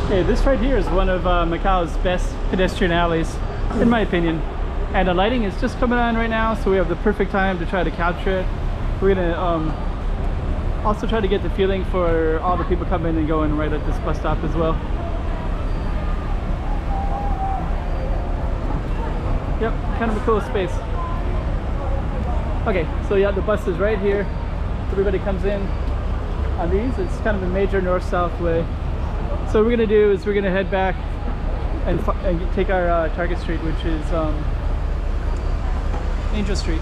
Hey, this right here is one of Macau's best pedestrian alleys, in my opinion. And the lighting is just coming on right now, so we have the perfect time to try to capture it. We're gonna also try to get the feeling for all the people coming and going right at this bus stop as well. Yep, kind of a cool space. Okay, so yeah, the bus is right here. Everybody comes in on these. It's kind of a major north-south way. So what we're gonna do is we're gonna head back and take our target street, which is Anjos Street.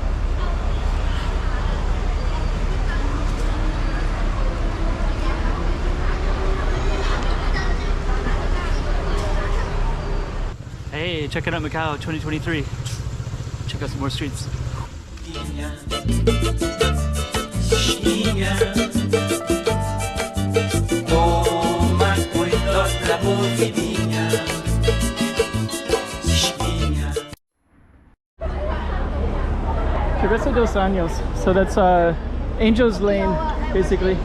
Hey, check it out, Macau 2023. Check out some more streets. Travessa dos Anjos. So that's Anjos Lane, basically.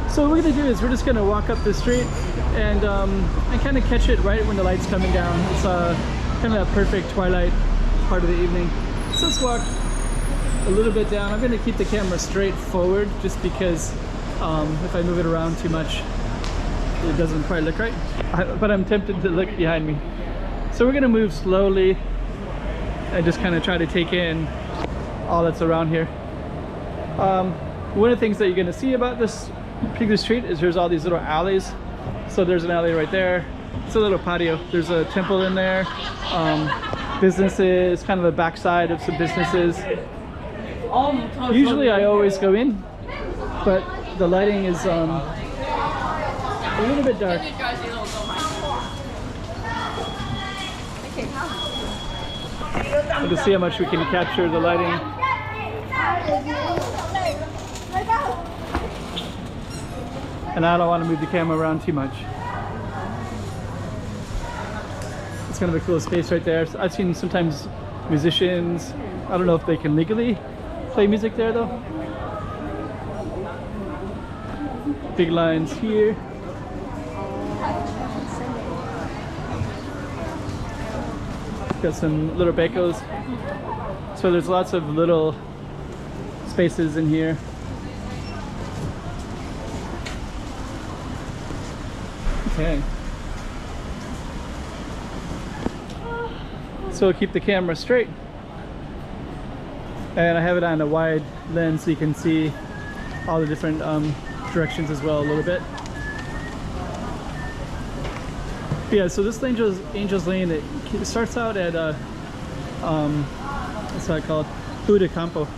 So what we're gonna do is we're just gonna walk up the street and kind of catch it right when the light's coming down. It's kind of that perfect twilight part of the evening. So let's walk a little bit down. I'm gonna keep the camera straight forward just because if I move it around too much, it doesn't quite look right. But I'm tempted to look behind me. So we're gonna move slowly and just kind of try to take in all that's around here. One of the things that you're gonna see about this particular street is there's all these little alleys. So there's an alley right there. It's a little patio. There's a temple in there. Businesses, kind of the backside of some businesses. Usually I always go in, but the lighting is a little bit dark. You can see how much we can capture the lighting. And I don't want to move the camera around too much. It's kind of a cool space right there. I've seen sometimes musicians, I don't know if they can legally play music there though. Big lines here. Got some little becos. So there's lots of little spaces in here. Okay. So keep the camera straight. And I have it on a wide lens so you can see all the different directions as well a little bit. Yeah, so this Anjos Lane, it starts out at what's that called? Rua de Campo.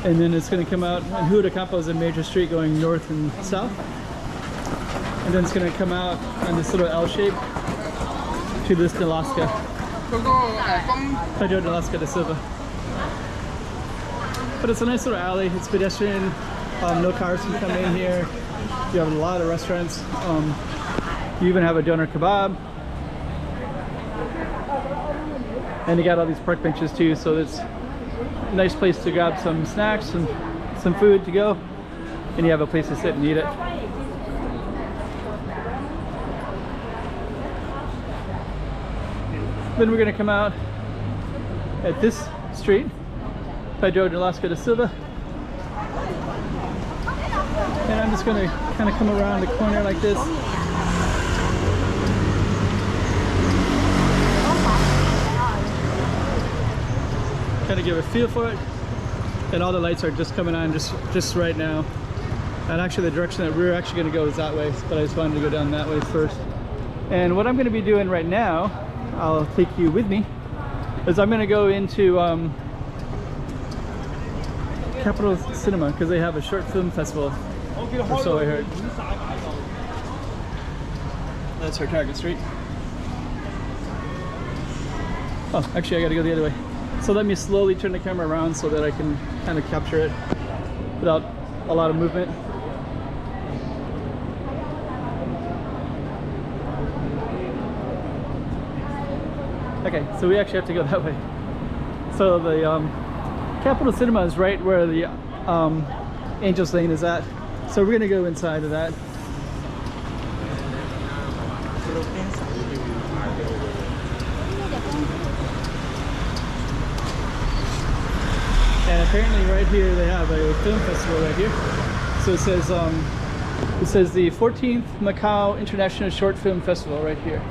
And then it's going to come out, and Rua de Campo is a major street going north and south. And then it's going to come out on this little L shape to this Delasca. Pedro Delasca de Silva. But it's a nice little alley. It's pedestrian. No cars can come in here. You have a lot of restaurants. You even have a doner kebab. And you got all these park benches too, so it's a nice place to grab some snacks and some food to go. And you have a place to sit and eat it. Then we're going to come out at this street, Pedro Delasca de Silva. And I'm just going to kind of come around the corner like this. Kind of give a feel for it. And all the lights are just coming on just right now. And actually the direction that we're actually going to go is that way, but I just wanted to go down that way first. And what I'm going to be doing right now, I'll take you with me, is I'm going to go into Capital Cinema because they have a short film festival, or so I heard. That's our target street. Oh, actually I got to go the other way. So let me slowly turn the camera around so that I can kind of capture it without a lot of movement. Okay, so we actually have to go that way. So the Capital Cinema is right where the Anjos Lane is at. So we're gonna go inside of that. And apparently right here they have a film festival right here. So it says the 14th Macau International Short Film Festival right here.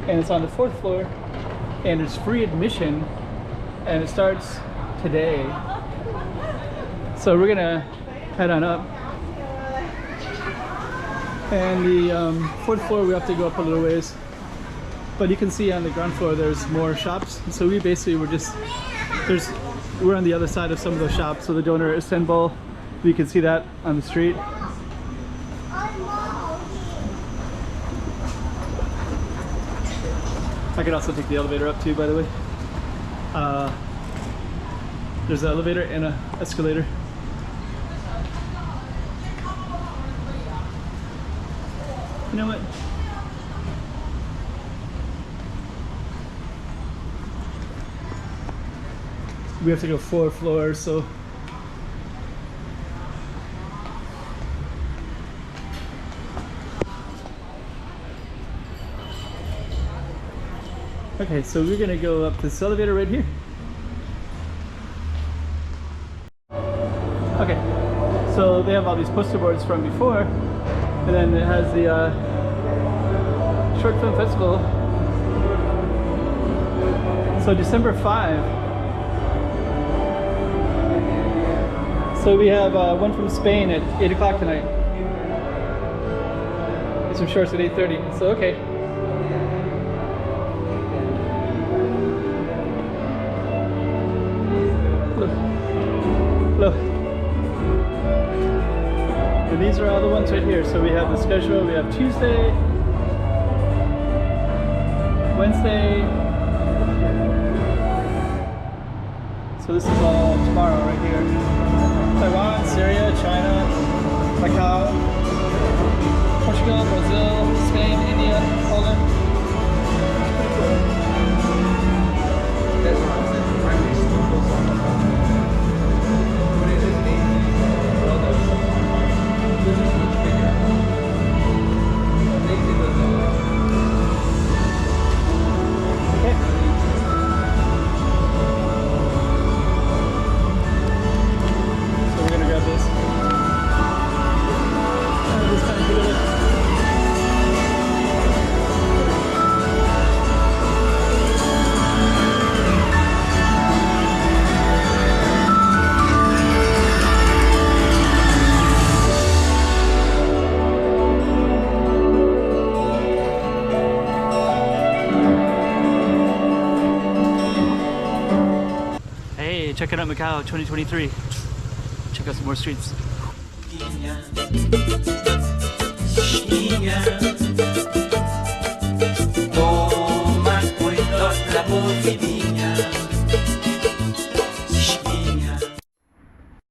And it's on the 4th floor and it's free admission and it starts today. So we're gonna head on up. And the 4th floor we have to go up a little ways. But you can see on the ground floor there's more shops. So we basically we're on the other side of some of those shops. So the donor Istanbul, you can see that on the street. I could also take the elevator up too, by the way. There's an elevator and an escalator. You know what? We have to go 4 floors, so okay, so we're gonna go up this elevator right here. Okay, so they have all these poster boards from before, and then it has the Short Film Festival. So December 5. So we have one from Spain at 8 o'clock tonight. There's some shorts at 8:30, so okay. Look. And these are all the ones right here. So we have the schedule. We have Tuesday, Wednesday. So this is all tomorrow right here. Taiwan, Syria, China, Macau, Portugal, Brazil, Spain, India, Poland. That's what I'm saying. Checking out Macau 2023. Check out some more streets. Toma cuidado la